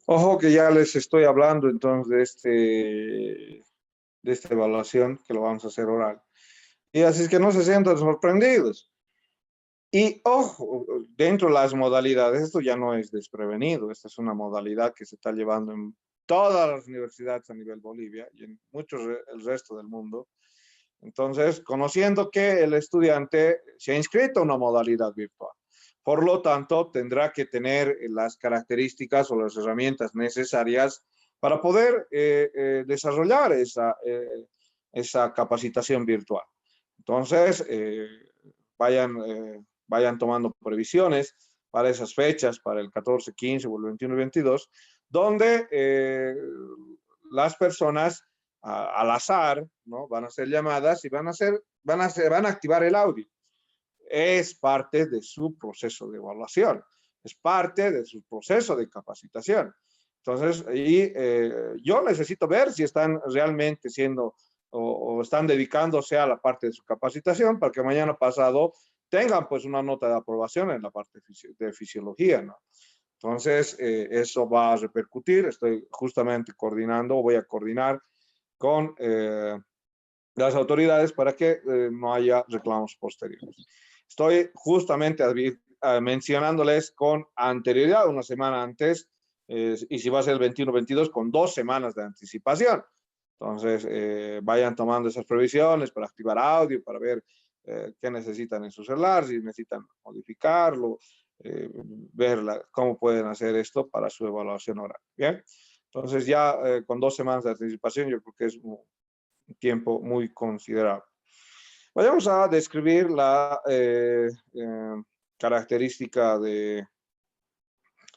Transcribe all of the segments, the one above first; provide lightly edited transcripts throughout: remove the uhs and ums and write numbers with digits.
Ojo que ya les estoy hablando entonces de esta evaluación que lo vamos a hacer oral. Y así es que no se sientan sorprendidos. Y ojo, dentro de las modalidades, esto ya no es desprevenido, esta es una modalidad que se está llevando en todas las universidades a nivel Bolivia y en muchos el resto del mundo. Entonces, conociendo que el estudiante se ha inscrito a una modalidad virtual, por lo tanto, tendrá que tener las características o las herramientas necesarias para poder desarrollar esa capacitación virtual. Entonces, vayan tomando previsiones para esas fechas, para el 14, 15 o el 21 y 22, donde las personas al azar, ¿no? Van a ser llamadas y van a activar el audio. Es parte de su proceso de evaluación, es parte de su proceso de capacitación. Entonces, yo necesito ver si están realmente siendo o están dedicándose a la parte de su capacitación para que mañana pasado tengan pues una nota de aprobación en la parte de fisiología, ¿no? Entonces, eso va a repercutir. Estoy justamente coordinando, voy a coordinar con las autoridades para que no haya reclamos posteriores. Estoy justamente mencionándoles con anterioridad, una semana antes, y si va a ser el 21-22, con 2 semanas de anticipación. Entonces, vayan tomando esas previsiones para activar audio, para ver qué necesitan en su celular, si necesitan modificarlo, ver cómo pueden hacer esto para su evaluación oral. Bien, entonces ya con 2 semanas de anticipación, yo creo que es un tiempo muy considerable. Vayamos a describir la característica de...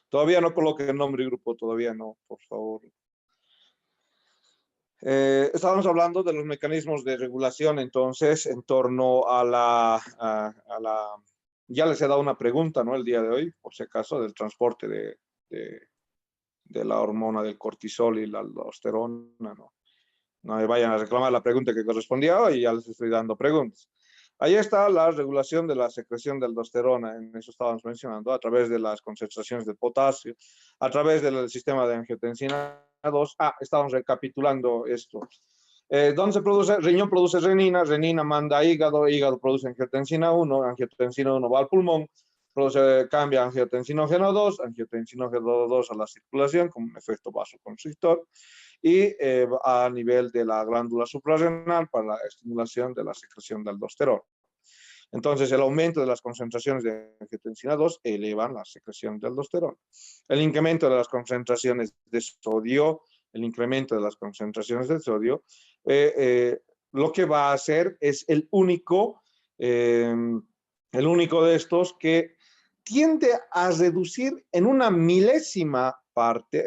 Todavía no coloque el nombre y grupo, todavía no, por favor. Estábamos hablando de los mecanismos de regulación, entonces, en torno a la... Ya les he dado una pregunta, ¿no? El día de hoy, por si acaso, del transporte de la hormona del cortisol y la aldosterona, ¿no? No me vayan a reclamar la pregunta que correspondía y ya les estoy dando preguntas. Ahí está la regulación de la secreción de aldosterona, en eso estábamos mencionando, a través de las concentraciones de potasio, a través del sistema de angiotensina 2. Estábamos recapitulando esto. ¿Dónde se produce? Riñón produce renina, renina manda a hígado, hígado produce angiotensina 1, angiotensina 1 va al pulmón, cambia a angiotensinógeno 2, angiotensinógeno 2 a la circulación como un efecto vasoconstrictor y a nivel de la glándula suprarrenal para la estimulación de la secreción de aldosterona. Entonces, el aumento de las concentraciones de angiotensina 2 elevan la secreción de aldosterona. El incremento de las concentraciones de sodio, el incremento de las concentraciones de sodio, lo que va a hacer es el único de estos que tiende a reducir en una milésima parte,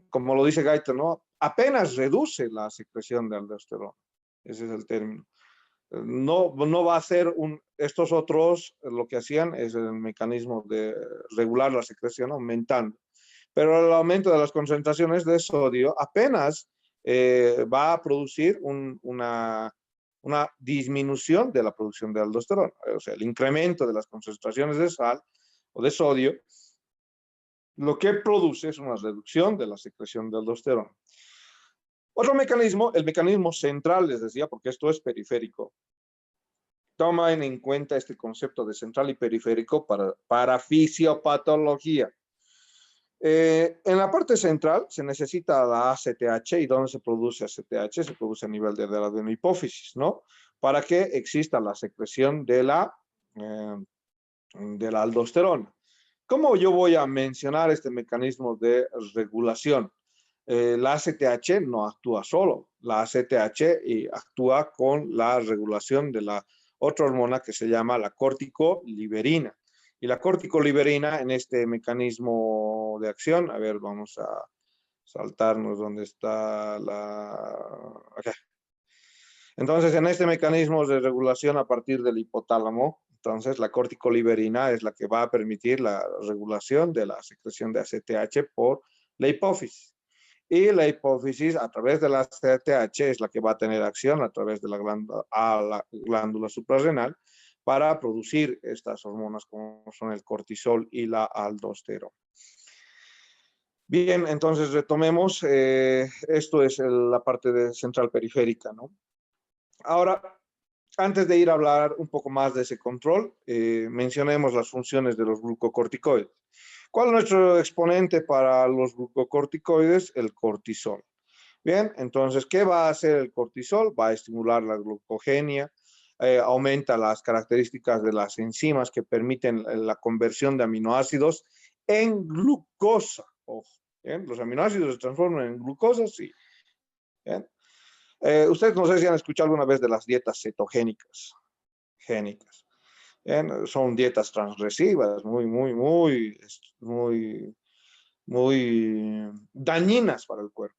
como lo dice Gaiter, ¿no? Apenas reduce la secreción de aldosterona. Ese es el término. No va a ser estos otros, lo que hacían es el mecanismo de regular la secreción aumentando. Pero el aumento de las concentraciones de sodio apenas va a producir una disminución de la producción de aldosterona. O sea, el incremento de las concentraciones de sal o de sodio lo que produce es una reducción de la secreción de aldosterona. Otro mecanismo, el mecanismo central, les decía, porque esto es periférico. Tomen en cuenta este concepto de central y periférico para fisiopatología. En la parte central se necesita la ACTH. ¿Y dónde se produce ACTH? Se produce a nivel de la adenohipófisis, ¿no? Para que exista la secreción de la aldosterona. ¿Cómo yo voy a mencionar este mecanismo de regulación? La ACTH no actúa solo, la ACTH actúa con la regulación de la otra hormona que se llama la corticoliberina. Y la corticoliberina en este mecanismo de acción, a ver, vamos a saltarnos donde está okay. Entonces, en este mecanismo de regulación a partir del hipotálamo, entonces la corticoliberina es la que va a permitir la regulación de la secreción de ACTH por la hipófisis. Y la hipófisis a través de la ACTH es la que va a tener acción a través de la glándula suprarrenal para producir estas hormonas como son el cortisol y la aldosterona. Bien, entonces retomemos. Esto es la parte central periférica, ¿no? Ahora, antes de ir a hablar un poco más de ese control, mencionemos las funciones de los glucocorticoides. ¿Cuál es nuestro exponente para los glucocorticoides? El cortisol. Bien, entonces, ¿qué va a hacer el cortisol? Va a estimular la glucogenia, aumenta las características de las enzimas que permiten la conversión de aminoácidos en glucosa. Ojo, ¿bien? Los aminoácidos se transforman en glucosa, sí. ¿Bien? Ustedes no sé si han escuchado alguna vez de las dietas cetogénicas. Son dietas transgresivas, muy dañinas para el cuerpo.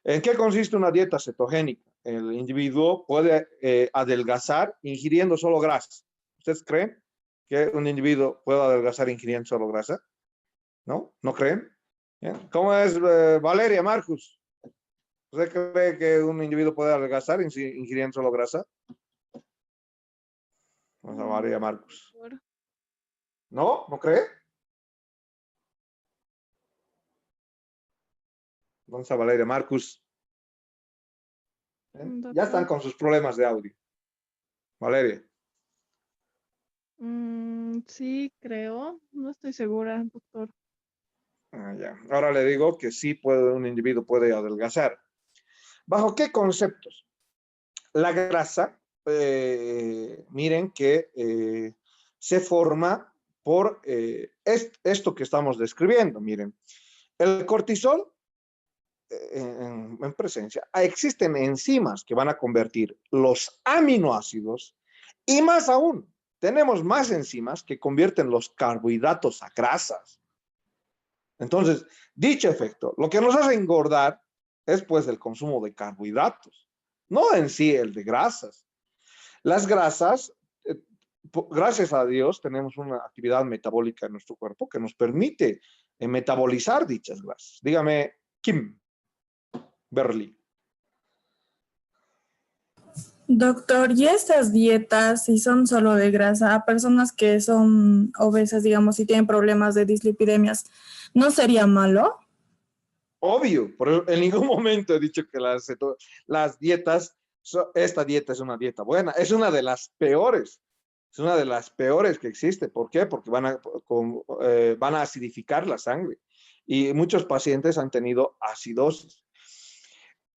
¿En qué consiste una dieta cetogénica? El individuo puede adelgazar ingiriendo solo grasa. ¿Ustedes creen que un individuo puede adelgazar ingiriendo solo grasa? ¿No? ¿No creen? ¿Bien? ¿Cómo es, Valeria, Marcus? ¿Usted cree que un individuo puede adelgazar ingiriendo solo grasa? Vamos a María Marcus. ¿No? ¿No cree? Vamos a Valeria Marcus. Ya están con sus problemas de audio. Valeria. Sí, creo. No estoy segura, doctor. Ya. Ahora le digo que sí un individuo puede adelgazar. ¿Bajo qué conceptos? La grasa, miren que se forma por esto que estamos describiendo. Miren, el cortisol en presencia, existen enzimas que van a convertir los aminoácidos y más aún, tenemos más enzimas que convierten los carbohidratos a grasas. Entonces, dicho efecto, lo que nos hace engordar es pues el consumo de carbohidratos, no en sí el de grasas. Las grasas, gracias a Dios, tenemos una actividad metabólica en nuestro cuerpo que nos permite metabolizar dichas grasas. Dígame, Kim Berly. Doctor, ¿y estas dietas, si son solo de grasa, a personas que son obesas, digamos, y tienen problemas de dislipidemias, no sería malo? Obvio, en ningún momento he dicho que las dietas, esta dieta es una dieta buena, es una de las peores. Es una de las peores que existe. ¿Por qué? Porque van a acidificar la sangre. Y muchos pacientes han tenido acidosis.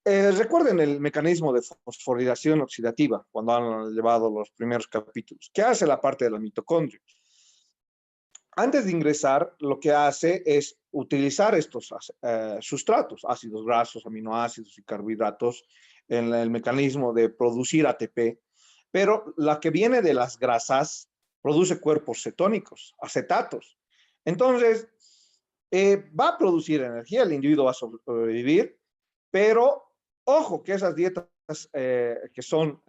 Recuerden el mecanismo de fosforilación oxidativa cuando han llevado los primeros capítulos. ¿Qué hace la parte de la mitocondria? Antes de ingresar, lo que hace es utilizar estos sustratos, ácidos grasos, aminoácidos y carbohidratos, en el mecanismo de producir ATP, pero la que viene de las grasas produce cuerpos cetónicos, acetatos. Entonces, va a producir energía, el individuo va a sobrevivir, pero ojo que esas dietas que son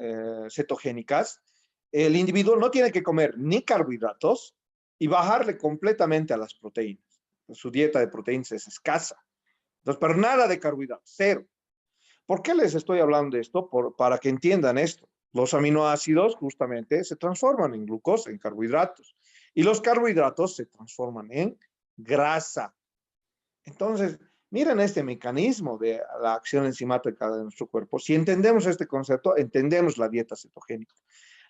cetogénicas, el individuo no tiene que comer ni carbohidratos y bajarle completamente a las proteínas. Su dieta de proteínas es escasa. Entonces, pero nada de carbohidratos, cero. ¿Por qué les estoy hablando de esto? Para que entiendan esto. Los aminoácidos justamente se transforman en glucosa, en carbohidratos. Y los carbohidratos se transforman en grasa. Entonces, miren este mecanismo de la acción enzimática de nuestro cuerpo. Si entendemos este concepto, entendemos la dieta cetogénica.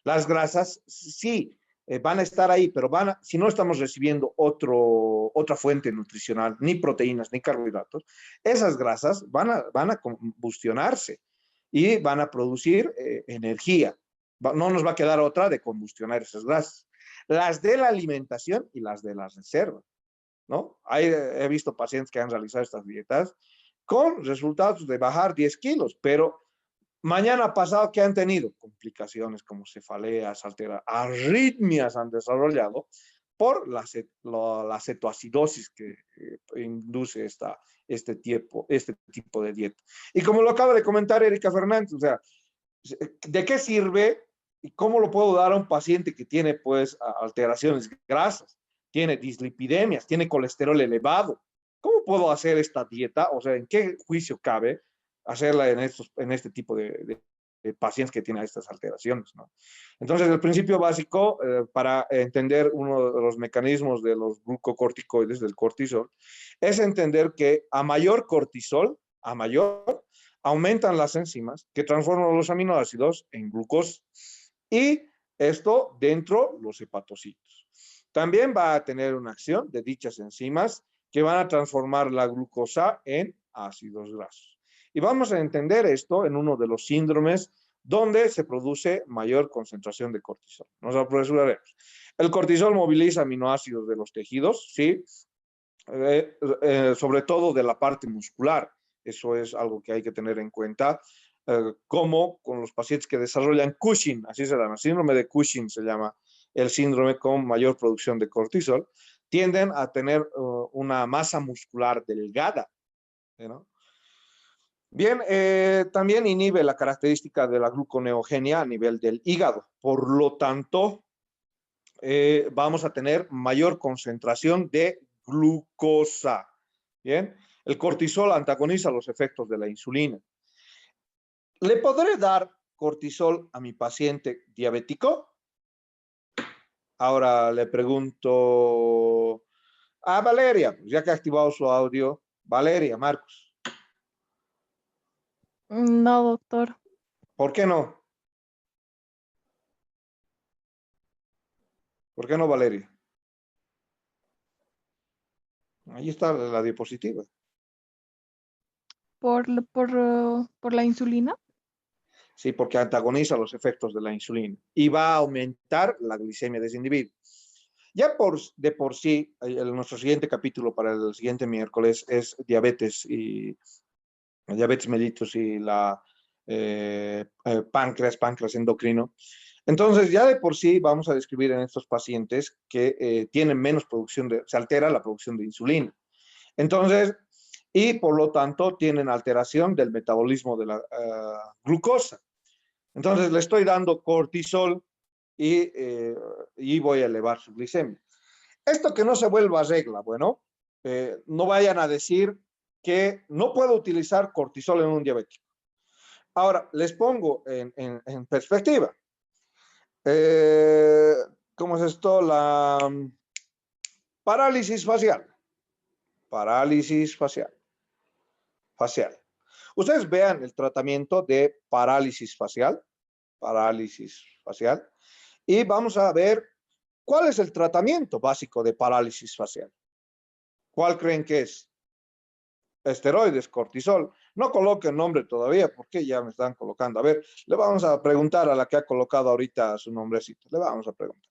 Las grasas, sí, van a estar ahí, pero si no estamos recibiendo otra fuente nutricional, ni proteínas, ni carbohidratos, esas grasas van a combustionarse y van a producir energía. No nos va a quedar otra de combustionar esas grasas. Las de la alimentación y las de las reservas, ¿no? He visto pacientes que han realizado estas dietas con resultados de bajar 10 kilos, pero mañana pasado, ¿qué han tenido? Complicaciones como cefaleas, arritmias han desarrollado por la cetoacidosis que induce este tipo de dieta. Y como lo acaba de comentar Erika Fernández, o sea, ¿de qué sirve y cómo lo puedo dar a un paciente que tiene pues alteraciones grasas, tiene dislipidemias, tiene colesterol elevado? ¿Cómo puedo hacer esta dieta? O sea, ¿en qué juicio cabe hacerla en este tipo de pacientes que tienen estas alteraciones, ¿no? Entonces, el principio básico para entender uno de los mecanismos de los glucocorticoides, del cortisol, es entender que a mayor cortisol, aumentan las enzimas que transforman los aminoácidos en glucosa. Y esto dentro los hepatocitos. También va a tener una acción de dichas enzimas que van a transformar la glucosa en ácidos grasos. Y vamos a entender esto en uno de los síndromes donde se produce mayor concentración de cortisol. Nos apresuraremos. El cortisol moviliza aminoácidos de los tejidos, ¿sí? Sobre todo de la parte muscular. Eso es algo que hay que tener en cuenta, como con los pacientes que desarrollan Cushing, así se llama, síndrome de Cushing se llama el síndrome con mayor producción de cortisol, tienden a tener una masa muscular delgada, ¿no? Bien, también inhibe la característica de la gluconeogenia a nivel del hígado. Por lo tanto, vamos a tener mayor concentración de glucosa. Bien, el cortisol antagoniza los efectos de la insulina. ¿Le podré dar cortisol a mi paciente diabético? Ahora le pregunto a Valeria, ya que ha activado su audio. Valeria, Marcos. No, doctor. ¿Por qué no? ¿Por qué no, Valeria? Ahí está la diapositiva. ¿Por la insulina? Sí, porque antagoniza los efectos de la insulina y va a aumentar la glicemia de ese individuo. Ya de por sí, nuestro siguiente capítulo para el siguiente miércoles es diabetes mellitus y la páncreas endocrino. Entonces, ya de por sí vamos a describir en estos pacientes que tienen menos producción se altera la producción de insulina. Entonces, y por lo tanto tienen alteración del metabolismo de la glucosa. Entonces, le estoy dando cortisol y voy a elevar su glicemia. Esto que no se vuelva regla, bueno, no vayan a decir que no puedo utilizar cortisol en un diabético. Ahora, les pongo en perspectiva. ¿Cómo es esto? La parálisis facial. Parálisis facial. Ustedes vean el tratamiento de parálisis facial. Parálisis facial. Y vamos a ver cuál es el tratamiento básico de parálisis facial. ¿Cuál creen que es? Esteroides, cortisol. No coloquen nombre todavía porque ya me están colocando. A ver, le vamos a preguntar a la que ha colocado ahorita su nombrecito. Le vamos a preguntar.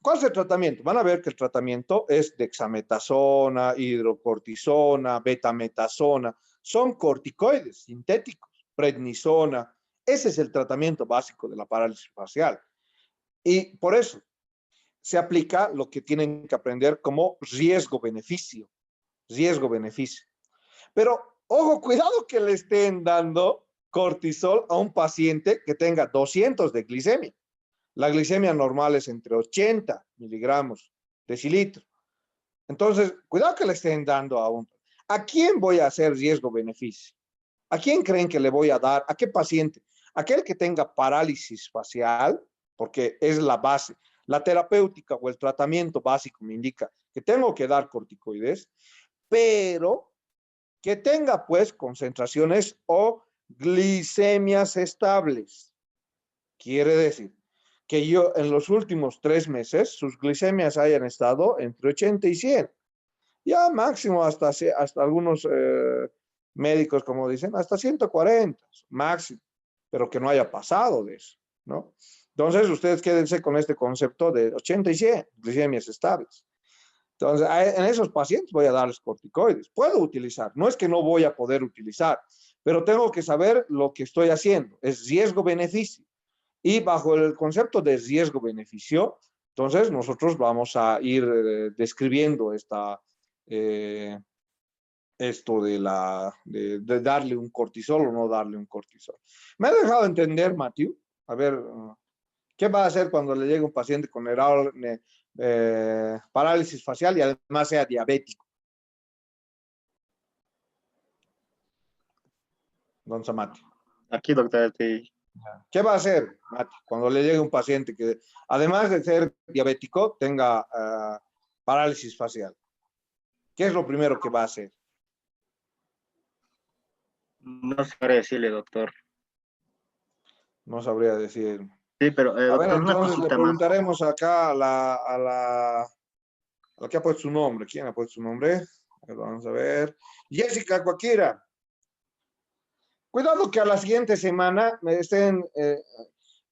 ¿Cuál es el tratamiento? Van a ver que el tratamiento es dexametasona, hidrocortisona, betametasona. Son corticoides sintéticos, prednisona. Ese es el tratamiento básico de la parálisis facial. Y por eso se aplica lo que tienen que aprender como riesgo-beneficio. Riesgo-beneficio. Pero, ojo, cuidado que le estén dando cortisol a un paciente que tenga 200 de glicemia. La glicemia normal es entre 80 miligramos decilitro. Entonces, cuidado que le estén dando a un... ¿A quién voy a hacer riesgo-beneficio? ¿A quién creen que le voy a dar? ¿A qué paciente? Aquel que tenga parálisis facial, porque es la base. La terapéutica o el tratamiento básico me indica que tengo que dar corticoides, pero que tenga pues concentraciones o glicemias estables. Quiere decir que yo en los últimos 3 meses sus glicemias hayan estado entre 80 y 100. Ya máximo hasta algunos médicos, como dicen, hasta 140 máximo, pero que no haya pasado de eso, ¿no? Entonces, ustedes quédense con este concepto de 80 y 100, glicemias estables. Entonces, en esos pacientes voy a darles corticoides. Puedo utilizar, no es que no voy a poder utilizar, pero tengo que saber lo que estoy haciendo. Es riesgo-beneficio. Y bajo el concepto de riesgo-beneficio, entonces nosotros vamos a ir describiendo esto de darle un cortisol o no darle un cortisol. ¿Me ha dejado entender, Matthew? A ver, ¿qué va a hacer cuando le llegue un paciente con parálisis facial y además sea diabético? Don Samati. Aquí, doctor, sí. ¿Qué va a hacer, Mati, cuando le llegue un paciente que, además de ser diabético, tenga parálisis facial? ¿Qué es lo primero que va a hacer? No sabré decirle, doctor. No sabría decir. Sí, pero, A ver, doctor, una entonces le cosita más. preguntaremos acá a la que ha puesto su nombre. ¿Quién ha puesto su nombre? A ver, vamos a ver. Jessica Cuaquira. Cuidado que a la siguiente semana me estén...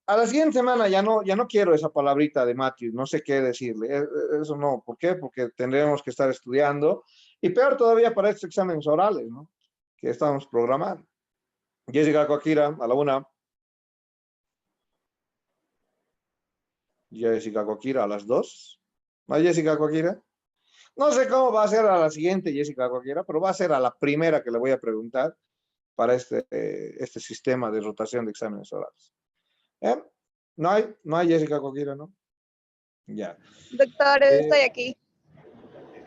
a la siguiente semana ya no quiero esa palabrita de Matthew, no sé qué decirle. Eso no, ¿por qué? Porque tendremos que estar estudiando. Y peor todavía para estos exámenes orales, ¿no? Que estamos programando. Jessica Cuaquira, a la una. Jessica Coquira a las 2. ¿Va Jessica Coquira? No sé cómo va a ser a la siguiente Jessica Coquira, pero va a ser a la primera que le voy a preguntar para este sistema de rotación de exámenes orales. ¿Eh? No hay Jessica Coquira, ¿no? Ya. Doctor, estoy aquí.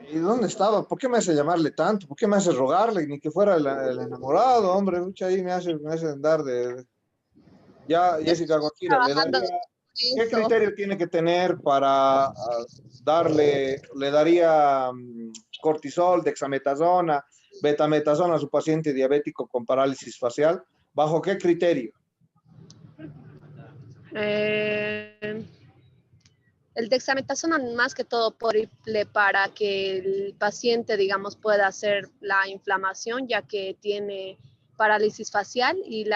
¿Y dónde estaba? ¿Por qué me hace llamarle tanto? ¿Por qué me hace rogarle? Ni que fuera el enamorado, hombre. Mucha ahí me hace andar de... Ya, Yo Jessica estoy Coquira, le trabajando daría... en ¿Qué eso. criterio tiene que tener para le daría cortisol, dexametasona, betametasona a su paciente diabético con parálisis facial? ¿Bajo qué criterio? El dexametasona más que todo para que el paciente, digamos, pueda hacer la inflamación, ya que tiene parálisis facial y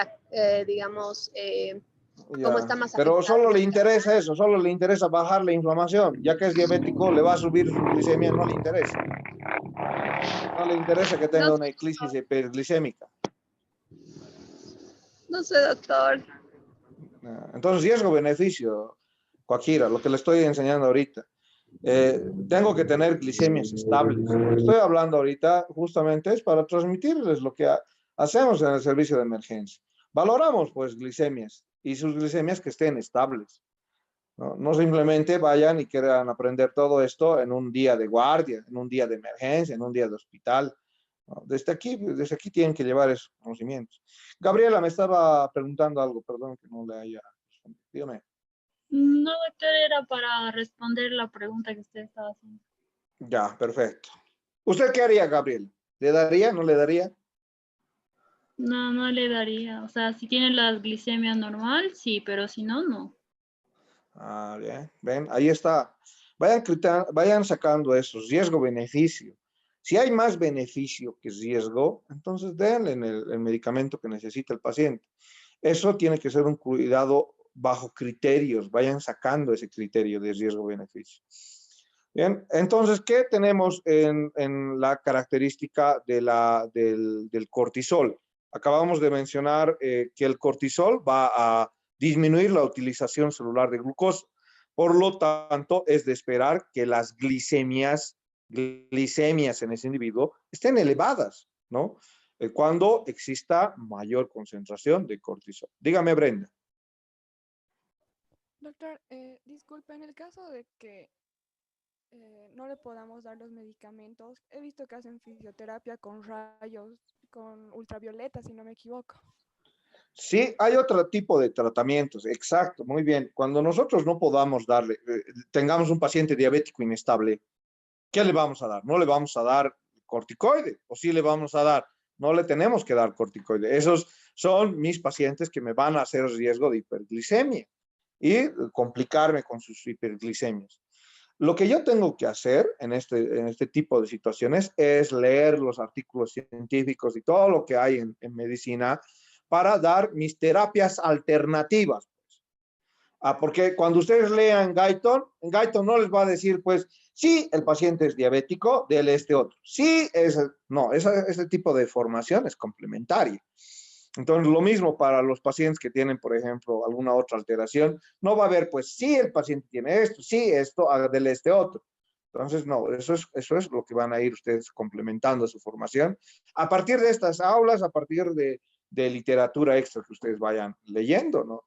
digamos, como Ya. está más Pero afectado. solo le interesa eso, solo le interesa bajar la inflamación. Ya que es diabético, le va a subir su glicemia, no le interesa. No le interesa que tenga No, una crisis hiperglicémica. no sé, doctor. Entonces, riesgo-beneficio, Coaquira, lo que le estoy enseñando ahorita. Tengo que tener glicemias estables. Lo que estoy hablando ahorita justamente es para transmitirles lo que hacemos en el servicio de emergencia. Valoramos pues glicemias y sus glicemias que estén estables. No simplemente vayan y quieran aprender todo esto en un día de guardia, en un día de emergencia, en un día de hospital. ¿No? Desde aquí tienen que llevar esos conocimientos. Gabriela me estaba preguntando algo, perdón que no le haya respondido. Dígame. No, doctor, era para responder la pregunta que usted estaba haciendo. Ya, perfecto. ¿Usted qué haría, Gabriel? ¿Le daría? ¿No le daría? No, no le daría. O sea, si tiene la glicemia normal, sí, pero si no, no. Ah, bien. Ven, ahí está. Vayan sacando esos, riesgo-beneficio. Si hay más beneficio que riesgo, entonces denle el medicamento que necesita el paciente. Eso tiene que ser un cuidado bajo criterios. Vayan sacando ese criterio de riesgo-beneficio. Bien, entonces, ¿qué tenemos en la característica del cortisol? Acabamos de mencionar que el cortisol va a disminuir la utilización celular de glucosa. Por lo tanto, es de esperar que las glicemias en ese individuo estén elevadas, ¿no? Cuando exista mayor concentración de cortisol. Dígame, Brenda. Doctor, disculpe, en el caso de que no le podamos dar los medicamentos, he visto que hacen fisioterapia con rayos, con ultravioleta, si no me equivoco. Sí, hay otro tipo de tratamientos, exacto, muy bien. Cuando nosotros no podamos darle, tengamos un paciente diabético inestable, ¿qué le vamos a dar? No le vamos a dar corticoide, o sí le vamos a dar, no le tenemos que dar corticoide. Esos son mis pacientes que me van a hacer riesgo de hiperglicemia y complicarme con sus hiperglicemias. Lo que yo tengo que hacer en este tipo de situaciones es leer los artículos científicos y todo lo que hay en medicina para dar mis terapias alternativas. Porque cuando ustedes lean en Guyton no les va a decir, pues, sí, el paciente es diabético, déle este otro. Sí, no, ese tipo de formación es complementaria. Entonces, lo mismo para los pacientes que tienen, por ejemplo, alguna otra alteración, no va a haber, pues, sí, el paciente tiene esto, sí, esto, déle este otro. Entonces, no, eso es lo que van a ir ustedes complementando su formación a partir de estas aulas, a partir de literatura extra que ustedes vayan leyendo, ¿no?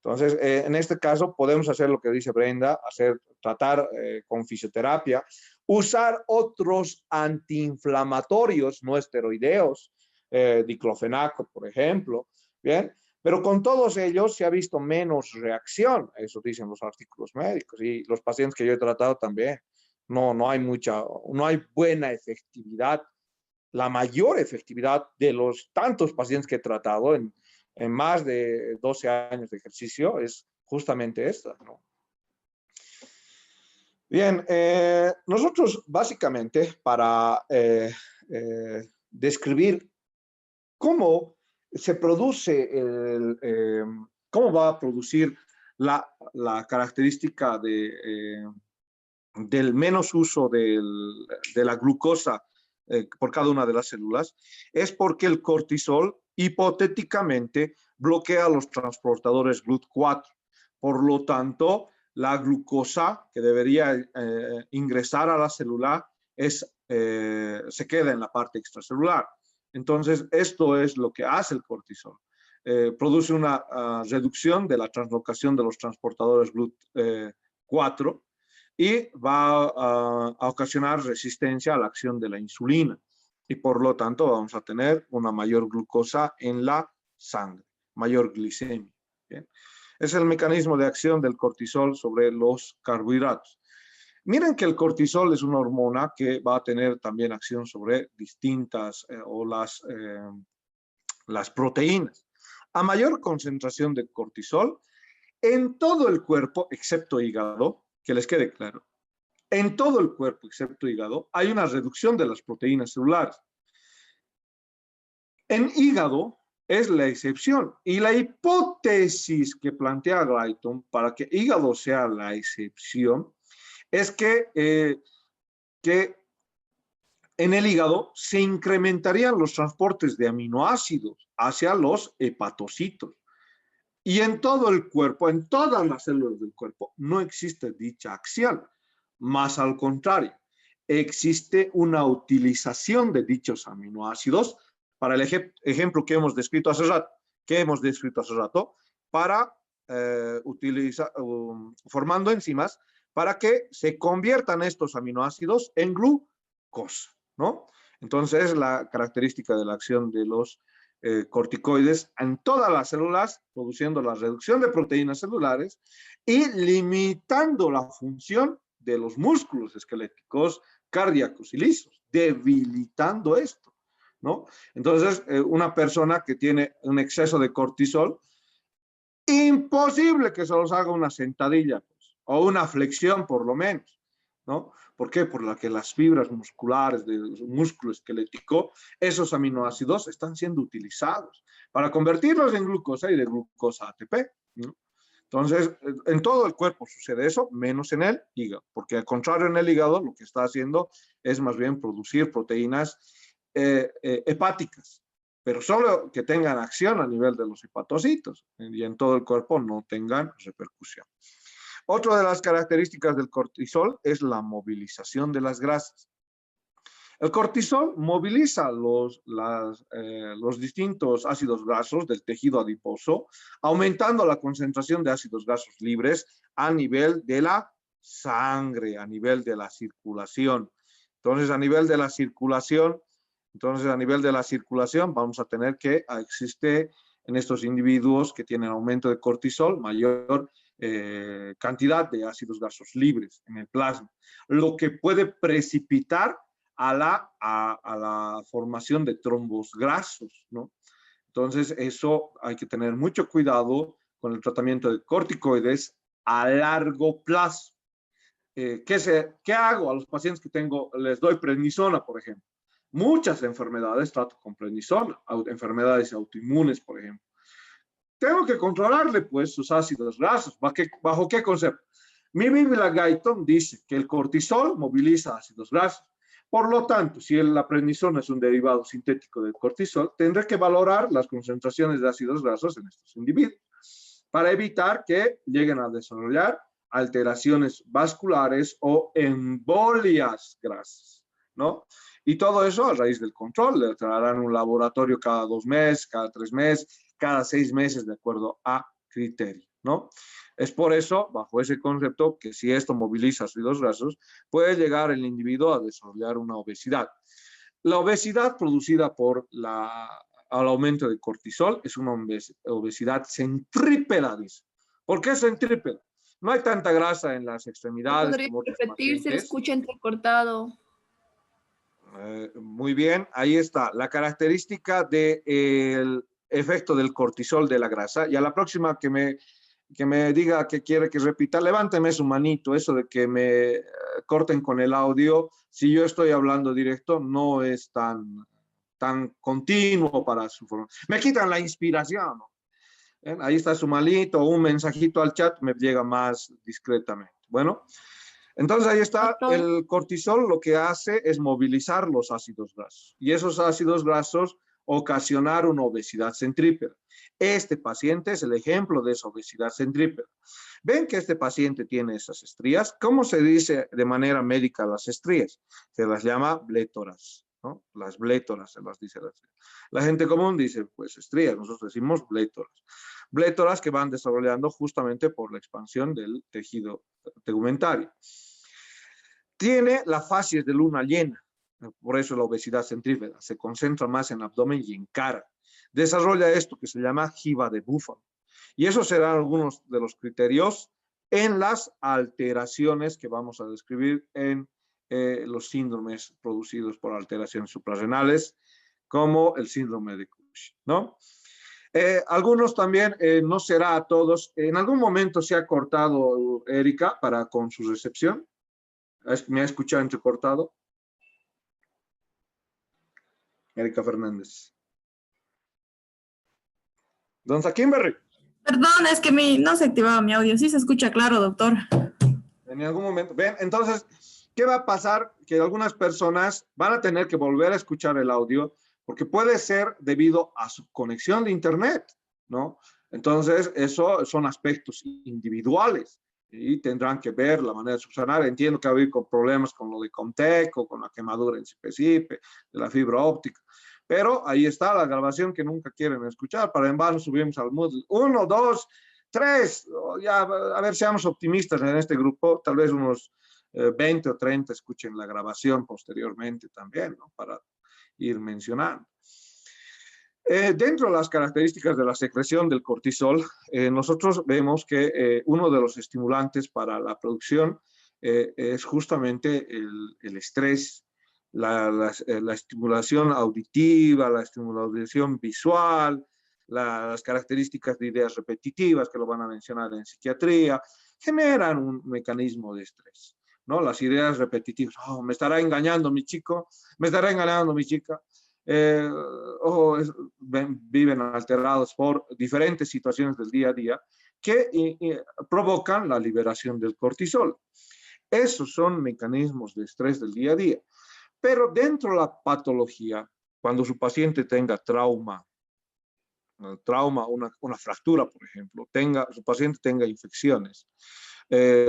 Entonces, en este caso podemos hacer lo que dice Brenda, tratar con fisioterapia, usar otros antiinflamatorios no esteroideos, diclofenaco, por ejemplo, ¿bien? Pero con todos ellos se ha visto menos reacción, eso dicen los artículos médicos y los pacientes que yo he tratado también. No hay buena efectividad. La mayor efectividad de los tantos pacientes que he tratado en más de 12 años de ejercicio es justamente esta, ¿no? Bien, nosotros básicamente para describir cómo se produce, cómo va a producir la característica del menos uso de la glucosa por cada una de las células, es porque el cortisol hipotéticamente bloquea los transportadores GLUT4. Por lo tanto, la glucosa que debería ingresar a la célula se queda en la parte extracelular. Entonces, esto es lo que hace el cortisol. Produce una reducción de la translocación de los transportadores GLUT4 y va a ocasionar resistencia a la acción de la insulina. Y por lo tanto, vamos a tener una mayor glucosa en la sangre, mayor glicemia. ¿Bien? Es el mecanismo de acción del cortisol sobre los carbohidratos. Miren que el cortisol es una hormona que va a tener también acción sobre distintas las proteínas. A mayor concentración de cortisol en todo el cuerpo, excepto hígado, que les quede claro, en todo el cuerpo, excepto hígado, hay una reducción de las proteínas celulares. En hígado es la excepción. Y la hipótesis que plantea Glayton para que hígado sea la excepción es que en el hígado se incrementarían los transportes de aminoácidos hacia los hepatocitos. Y en todo el cuerpo, en todas las células del cuerpo, no existe dicha acción. Más al contrario, existe una utilización de dichos aminoácidos para el ejemplo que hemos descrito hace rato, para formando enzimas para que se conviertan estos aminoácidos en glucosa, ¿no? Entonces, la característica de la acción de los corticoides en todas las células, produciendo la reducción de proteínas celulares y limitando la función de los músculos esqueléticos, cardíacos y lisos, debilitando esto, ¿no? Entonces, una persona que tiene un exceso de cortisol, imposible que se los haga una sentadilla, pues, o una flexión por lo menos, ¿no? ¿Por qué? Por la que las fibras musculares del músculo esquelético, esos aminoácidos están siendo utilizados para convertirlos en glucosa y de glucosa a ATP, ¿no? Entonces, en todo el cuerpo sucede eso, menos en el hígado, porque al contrario en el hígado lo que está haciendo es más bien producir proteínas hepáticas, pero solo que tengan acción a nivel de los hepatocitos y en todo el cuerpo no tengan repercusión. Otra de las características del cortisol es la movilización de las grasas. El cortisol moviliza los distintos ácidos grasos del tejido adiposo, aumentando la concentración de ácidos grasos libres a nivel de la sangre, a nivel de la circulación. Entonces, a nivel de la circulación vamos a tener que existe en estos individuos que tienen aumento de cortisol, mayor cantidad de ácidos grasos libres en el plasma, lo que puede precipitar a la formación de trombos grasos, ¿no? Entonces, eso hay que tener mucho cuidado con el tratamiento de corticoides a largo plazo. ¿Qué hago a los pacientes que tengo? Les doy prednisona, por ejemplo. Muchas enfermedades trato con prednisona, enfermedades autoinmunes, por ejemplo. Tengo que controlarle, pues, sus ácidos grasos. ¿Bajo qué concepto? Mi Biblia Guyton dice que el cortisol moviliza ácidos grasos. Por lo tanto, si la prednisona es un derivado sintético del cortisol, tendré que valorar las concentraciones de ácidos grasos en estos individuos para evitar que lleguen a desarrollar alteraciones vasculares o embolias grasas, ¿no? Y todo eso a raíz del control. Le traerán un laboratorio cada 2 meses, cada 3 meses, cada 6 meses, de acuerdo a criterio, ¿no? Es por eso, bajo ese concepto, que si esto moviliza ácidos grasos, puede llegar el individuo a desarrollar una obesidad. La obesidad producida por al aumento de cortisol es una obesidad centrípeta, dice. ¿Por qué centrípeta? No hay tanta grasa en las extremidades. ¿Podría como otros repetir? Se le pacientes. escucha entrecortado. Muy bien, ahí está. La característica del efecto del cortisol de la grasa. Y a la próxima que me diga que quiere que repita, levánteme su manito. Eso de que me corten con el audio, si yo estoy hablando directo, no es tan continuo para su forma. Me quitan la inspiración, ¿no? Ahí está su manito, un mensajito al chat me llega más discretamente. Bueno, entonces ahí está. Doctor. El cortisol lo que hace es movilizar los ácidos grasos y esos ácidos grasos ocasionar una obesidad centrípeta. Este paciente es el ejemplo de esa obesidad centrípeta. Ven que este paciente tiene esas estrías. ¿Cómo se dice de manera médica las estrías? Se las llama blétoras, ¿no? Las blétoras se las dice. La gente común dice, pues estrías, nosotros decimos blétoras. Blétoras que van desarrollando justamente por la expansión del tejido tegumentario. Tiene la facies de luna llena, por eso la obesidad centrípeta se concentra más en abdomen y en cara. Desarrolla esto que se llama jiba de búfalo. Y esos serán algunos de los criterios en las alteraciones que vamos a describir en los síndromes producidos por alteraciones suprarrenales, como el síndrome de Cushing, ¿no? Algunos también, no será a todos. En algún momento se ha cortado Erika con su recepción. ¿Me ha escuchado entrecortado? Erika Fernández. Don Kimberly. Perdón, es que no se activaba mi audio. Sí se escucha claro, doctor. En algún momento. Ven, entonces, ¿qué va a pasar? Que algunas personas van a tener que volver a escuchar el audio porque puede ser debido a su conexión de internet, ¿no? Entonces, eso son aspectos individuales y tendrán que ver la manera de subsanar. Entiendo que ha habido problemas con lo de Comtec o con la quemadura en Cipe, de la fibra óptica. Pero ahí está la grabación que nunca quieren escuchar. Para en vano subimos al Moodle. 1, 2, 3. Ya, a ver, seamos optimistas en este grupo. Tal vez unos 20 o 30 escuchen la grabación posteriormente también, ¿no? Para ir mencionando. Dentro de las características de la secreción del cortisol, nosotros vemos que uno de los estimulantes para la producción es justamente el estrés, la estimulación auditiva, la estimulación visual, las características de ideas repetitivas, que lo van a mencionar en psiquiatría, generan un mecanismo de estrés, ¿no? Las ideas repetitivas, oh, me estará engañando mi chico, me estará engañando mi chica, viven alterados por diferentes situaciones del día a día que provocan la liberación del cortisol. Esos son mecanismos de estrés del día a día. Pero dentro de la patología, cuando su paciente tenga trauma, una fractura, por ejemplo, su paciente tenga infecciones,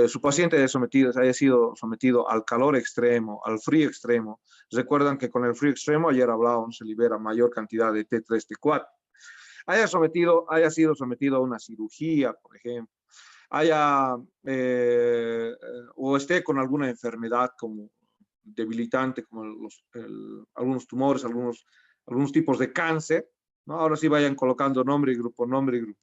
su paciente haya sido sometido al calor extremo, al frío extremo. Recuerdan que con el frío extremo, ayer hablábamos, se libera mayor cantidad de T3, T4. Haya sido sometido a una cirugía, por ejemplo, o esté con alguna enfermedad como debilitante, como algunos tumores, algunos tipos de cáncer, ¿no? Ahora sí vayan colocando nombre y grupo, nombre y grupo.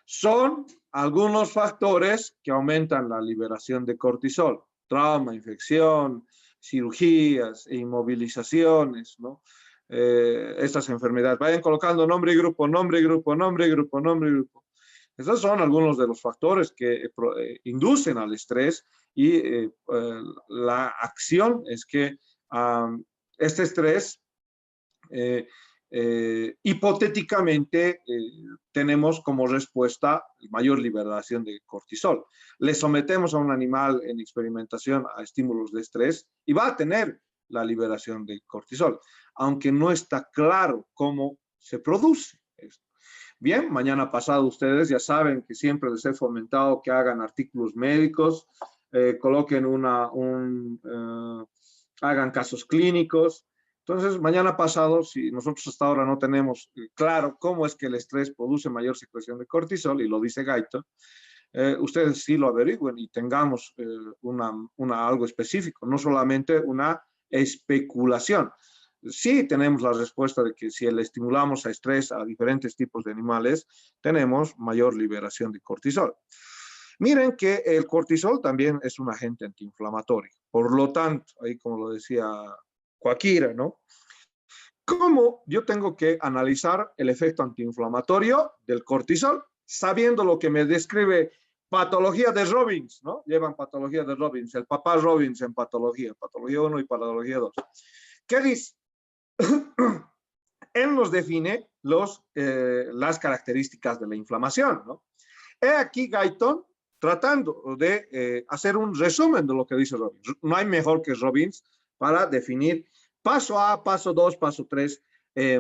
Son algunos factores que aumentan la liberación de cortisol. Trauma, infección, cirugías, inmovilizaciones, ¿no? Estas enfermedades. Vayan colocando nombre y grupo, nombre y grupo, nombre y grupo, nombre y grupo. Esos son algunos de los factores que inducen al estrés y la acción es que este estrés hipotéticamente tenemos como respuesta mayor liberación de cortisol. Le sometemos a un animal en experimentación a estímulos de estrés y va a tener la liberación de cortisol, aunque no está claro cómo se produce esto. Bien, mañana pasado ustedes ya saben que siempre les he fomentado que hagan artículos médicos, coloquen hagan casos clínicos. Entonces, mañana pasado, si nosotros hasta ahora no tenemos claro cómo es que el estrés produce mayor secreción de cortisol, y lo dice Gaito, ustedes sí lo averigüen y tengamos algo específico, no solamente una especulación. sí tenemos la respuesta de que si le estimulamos a estrés a diferentes tipos de animales, tenemos mayor liberación de cortisol. Miren que el cortisol también es un agente antiinflamatorio. Por lo tanto, ahí como lo decía Joaquira, ¿no? ¿Cómo yo tengo que analizar el efecto antiinflamatorio del cortisol sabiendo lo que me describe patología de Robbins, ¿no? Llevan patología de Robbins, el papá Robbins en patología 1 y patología 2. ¿Qué dice? Él nos define las características de la inflamación, ¿no? He aquí Guyton tratando de hacer un resumen de lo que dice Robbins. No hay mejor que Robbins para definir paso A, paso 2, paso 3,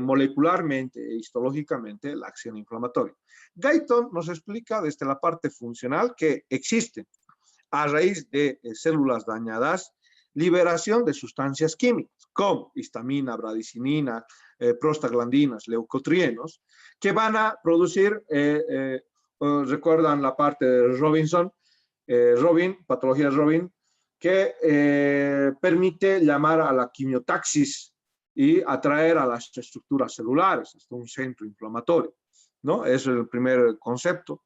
molecularmente e histológicamente la acción inflamatoria. Guyton nos explica desde la parte funcional que existe a raíz de células dañadas liberación de sustancias químicas como histamina, bradicinina, prostaglandinas, leucotrienos, que van a producir, recuerdan la parte de Robinson, patología de Robin, que permite llamar a la quimiotaxis y atraer a las estructuras celulares hasta un centro inflamatorio, ¿no? Ese es el primer concepto.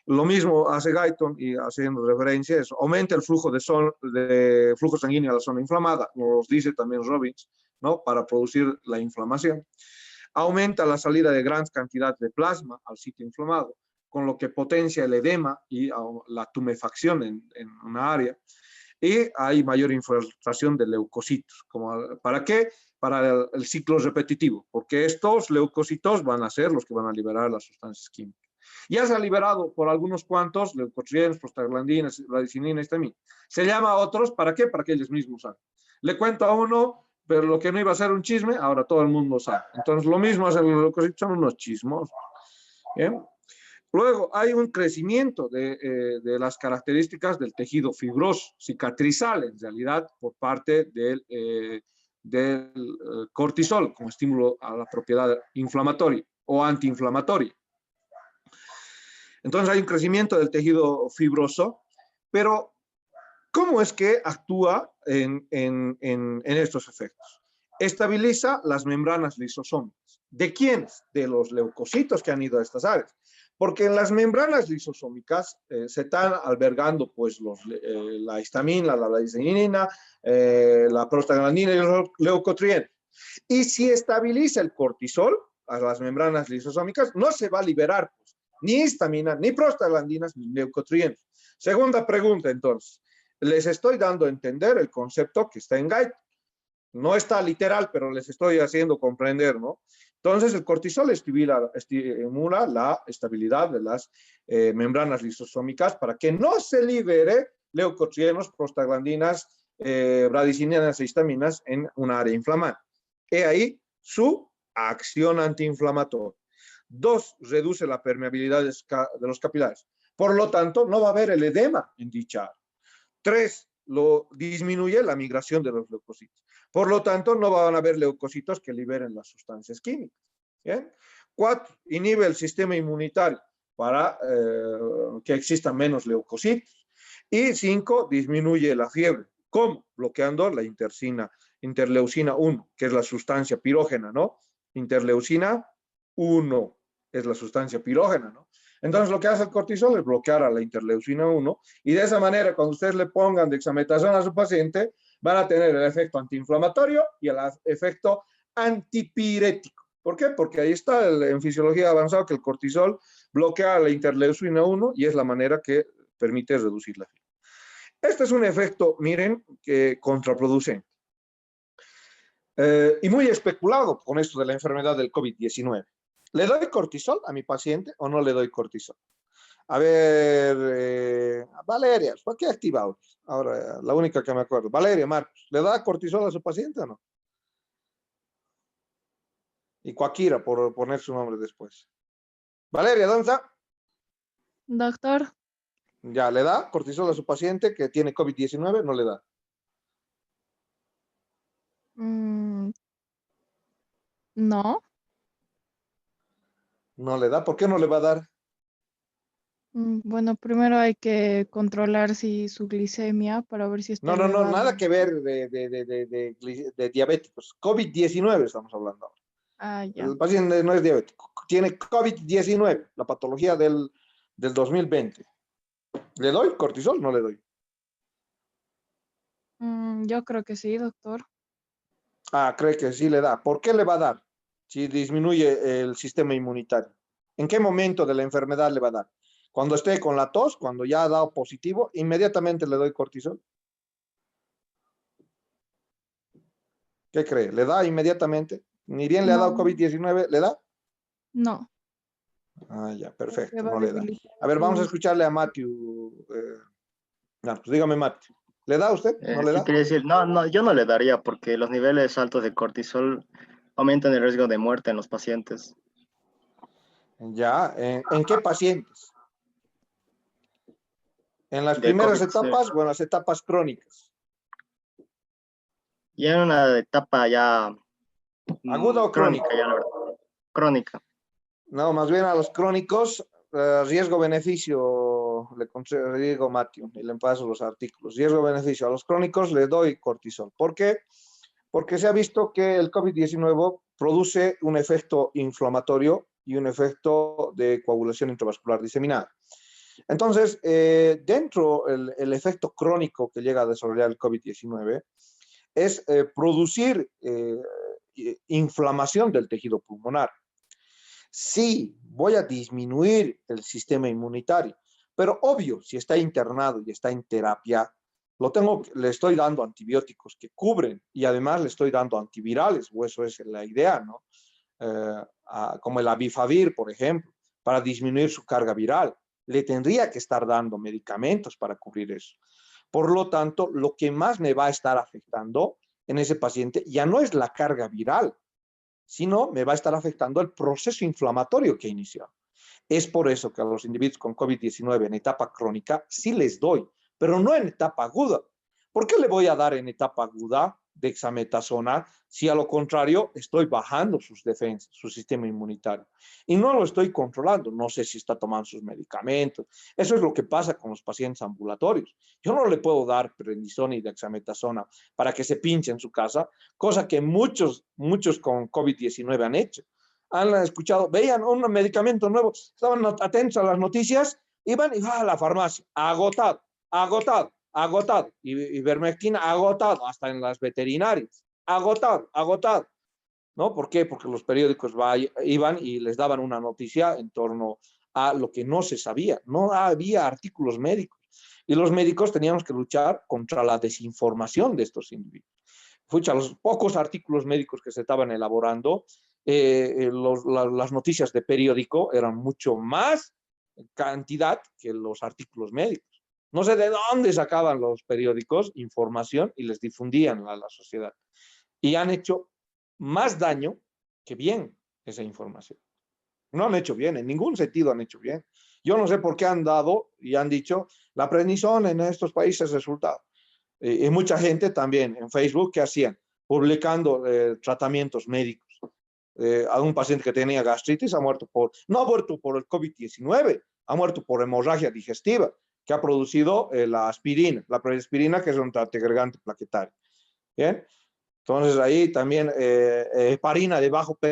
Lo mismo hace Guyton y haciendo referencia a eso. Aumenta el flujo de flujo sanguíneo a la zona inflamada, nos dice también Robbins, ¿no? Para producir la inflamación. Aumenta la salida de grandes cantidades de plasma al sitio inflamado, con lo que potencia el edema y la tumefacción en una área. Y hay mayor infiltración de leucocitos. ¿Para qué? Para el ciclo repetitivo, porque estos leucocitos van a ser los que van a liberar las sustancias químicas. Ya se ha liberado por algunos cuantos, leucotrienos, prostaglandinas, bradicinina, histamina. Se llama a otros, ¿para qué? Para que ellos mismos saben. Le cuento a uno, pero lo que no iba a ser un chisme, ahora todo el mundo sabe. Entonces, lo mismo hacen los leucocitos, son unos chismos. ¿Bien? Luego, hay un crecimiento de las características del tejido fibroso, cicatrizal, en realidad, por parte del cortisol como estímulo a la propiedad inflamatoria o antiinflamatoria. Entonces hay un crecimiento del tejido fibroso, pero ¿cómo es que actúa en estos efectos? Estabiliza las membranas lisosómicas. ¿De quiénes? De los leucocitos que han ido a estas áreas. Porque en las membranas lisosómicas se están albergando pues, la histamina, la bradicinina, la prostaglandina y los leucotrienos. Y si estabiliza el cortisol a las membranas lisosómicas, no se va a liberar pues, ni histamina, ni prostaglandinas, ni leucotrienos. Segunda pregunta, entonces. Les estoy dando a entender el concepto que está en Guyton. No está literal, pero les estoy haciendo comprender, ¿no? Entonces, el cortisol estimula la estabilidad de las membranas lisosómicas para que no se libere leucotrienos, prostaglandinas, bradicininas e histaminas en un área inflamada. He ahí su acción antiinflamatoria. 2, reduce la permeabilidad de los capilares. Por lo tanto, no va a haber el edema en dicha área. 3, disminuye la migración de los leucocitos. Por lo tanto, no van a haber leucocitos que liberen las sustancias químicas. ¿Bien? 4, inhibe el sistema inmunitario para que existan menos leucocitos. Y 5, disminuye la fiebre. ¿Cómo? Bloqueando la interleucina 1, que es la sustancia pirógena, ¿no? Interleucina 1 es la sustancia pirógena, ¿no? Entonces, lo que hace el cortisol es bloquear a la interleucina 1 y de esa manera, cuando ustedes le pongan dexametasona a su paciente, van a tener el efecto antiinflamatorio y el efecto antipirético. ¿Por qué? Porque ahí está en fisiología avanzada que el cortisol bloquea a la interleucina 1 y es la manera que permite reducir la fiebre. Este es un efecto, miren, que contraproducente. Y muy especulado con esto de la enfermedad del COVID-19. ¿Le doy cortisol a mi paciente o no le doy cortisol? A ver, Valeria, ¿por qué activado? Ahora, la única que me acuerdo. Valeria, Marcos, ¿le da cortisol a su paciente o no? Y Joaquira, por poner su nombre después. Valeria, ¿dónde está? Doctor, Ya, ¿le da cortisol a su paciente que tiene COVID-19? No le da. no, No le da. ¿Por qué no le va a dar? Bueno, primero hay que controlar si su glicemia para ver si está No, elevada. nada que ver de diabéticos. COVID-19 estamos hablando ahora. Ah, ya. El paciente no es diabético, tiene COVID-19, la patología del 2020. ¿Le doy cortisol? No le doy. Yo creo que sí, doctor. Ah, cree que sí le da. ¿Por qué le va a dar si disminuye el sistema inmunitario? ¿En qué momento de la enfermedad le va a dar? Cuando esté con la tos, cuando ya ha dado positivo, inmediatamente le doy cortisol. ¿Qué cree? ¿Le da inmediatamente? Ni bien le ha dado No, COVID-19, ¿le da? no, Ah, ya, porque perfecto, va a no le da. debilitar A ver, vamos a su... escucharle a Matthew. Pues dígame, Matthew. ¿Le da a usted? ¿No le Sí, da? quería decir, no, yo no le daría porque los niveles altos de cortisol aumentan el riesgo de muerte en los pacientes. Ya, ¿en qué pacientes? En las De primeras COVID, sí. etapas, bueno, las etapas crónicas. Y en una etapa ya ¿Aguda o crónica, crónica? ya la verdad. Crónica. No, más bien a los crónicos, riesgo-beneficio, le digo Matthew y le paso los artículos. Riesgo-beneficio, a los crónicos le doy cortisol. ¿Por qué? Porque se ha visto que el COVID-19 produce un efecto inflamatorio y un efecto de coagulación intravascular diseminada. Entonces, dentro el efecto crónico que llega a desarrollar el COVID-19 es producir inflamación del tejido pulmonar. Sí, voy a disminuir el sistema inmunitario, pero obvio, si está internado y está en terapia, le estoy dando antibióticos que cubren y además le estoy dando antivirales, o eso es la idea, ¿no? Como el Avifavir, por ejemplo, para disminuir su carga viral. Le tendría que estar dando medicamentos para cubrir eso. Por lo tanto, lo que más me va a estar afectando en ese paciente ya no es la carga viral, sino me va a estar afectando el proceso inflamatorio que inició. Es por eso que a los individuos con COVID-19 en etapa crónica sí les doy, pero no en etapa aguda. ¿Por qué le voy a dar en etapa aguda dexametasona si a lo contrario estoy bajando sus defensas, su sistema inmunitario? Y no lo estoy controlando, no sé si está tomando sus medicamentos. Eso es lo que pasa con los pacientes ambulatorios. Yo no le puedo dar prednisona y dexametasona para que se pinche en su casa, cosa que muchos con COVID-19 han hecho. Han escuchado, veían un medicamento nuevo, estaban atentos a las noticias, iban y a la farmacia, agotado, agotado, agotado, ivermectina agotado, hasta en las veterinarias, agotado, agotado. ¿No? ¿Por qué? Porque los periódicos iban y les daban una noticia en torno a lo que no se sabía, no había artículos médicos y los médicos teníamos que luchar contra la desinformación de estos individuos. Fucha, los pocos artículos médicos que se estaban elaborando, las noticias de periódico eran mucho más cantidad que los artículos médicos. No sé de dónde sacaban los periódicos información y les difundían a la sociedad. Y han hecho más daño que bien esa información. No han hecho bien, en ningún sentido han hecho bien. Yo no sé por qué han dado y han dicho la prednisona en estos países resultado. Y mucha gente también en Facebook que hacían, publicando tratamientos médicos. A un paciente que tenía gastritis no ha muerto por el COVID-19, ha muerto por hemorragia digestiva que ha producido la aspirina, la preaspirina, que es un antiagregante plaquetario. Bien, entonces ahí también heparina de bajo peso